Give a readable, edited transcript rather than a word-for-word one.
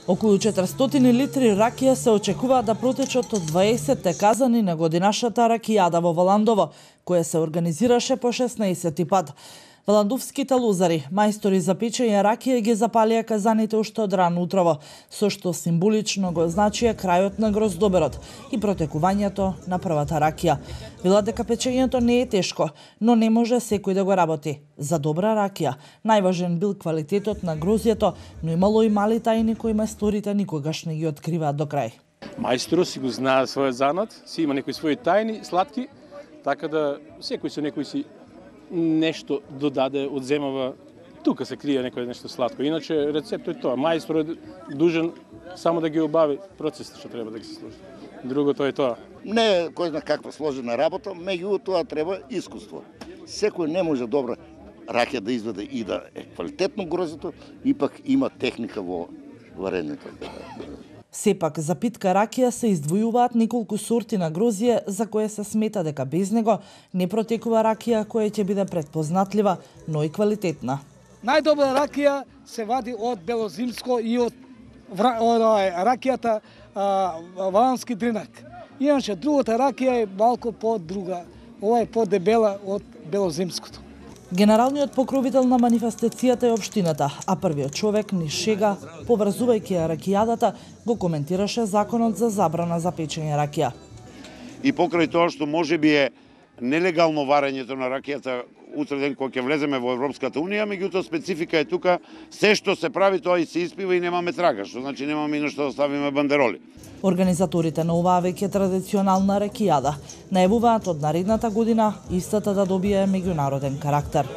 Околу 400 литри ракија се очекува да протечат од 20 казани на годинашната ракијада во Валандово, која се организираше по 16 пат. Валандовските лозари, мајстори за печење ракија, ги запалија казаните уште од рано утрово, со што символично го означија крајот на гроздоберот и протекувањето на првата ракија. Велат дека печењето не е тешко, но не може секој да го работи. За добра ракија најважен бил квалитетот на грозјето, но имало и мали тајни кои мајсторите никогаш не ги откриваат до крај. Мајсторот си го знае својот занат, си има некои своји тајни, сладки, така да секој со некој си нешто додаде, одземава, тука се крие некој нешто сладко. Иначе рецептот е тоа. Мајсторот е дужен само да ги обави процесите што треба да ги се служи. Другото е тоа. Не е кој знае каква сложена работа, меѓу тоа треба искуство. Секој не може добра ракија да изведе и да е квалитетно грозето, ипак има техника во варенето. Сепак, за питка ракија се издвојуваат неколку сорти на грозје за кое се смета дека без него не протекува ракија која ќе биде предпознатлива, но и квалитетна. Најдобра ракија се вади од белозимско и од ракијата валански дринак. Иначе другата ракија е малку по-друга. Ова е по-дебела од белозимското. Генералниот покровител на манифестацијата е општината, а првиот човек ни шега, поврзувајќи ја ракијадата, го коментираше законот за забрана за печење ракија. И покрај тоа што можеби е нелегално варењето на ракијата утре ден кога ќе влеземе во Европската унија, меѓутоа специфика е тука се што се прави тоа и се испива и немаме трага, што значи немаме и на што да ставиме бандероли. Организаторите на оваа веќе традиционална ракијада најавуваат од наредната година истата да добие меѓународен карактер.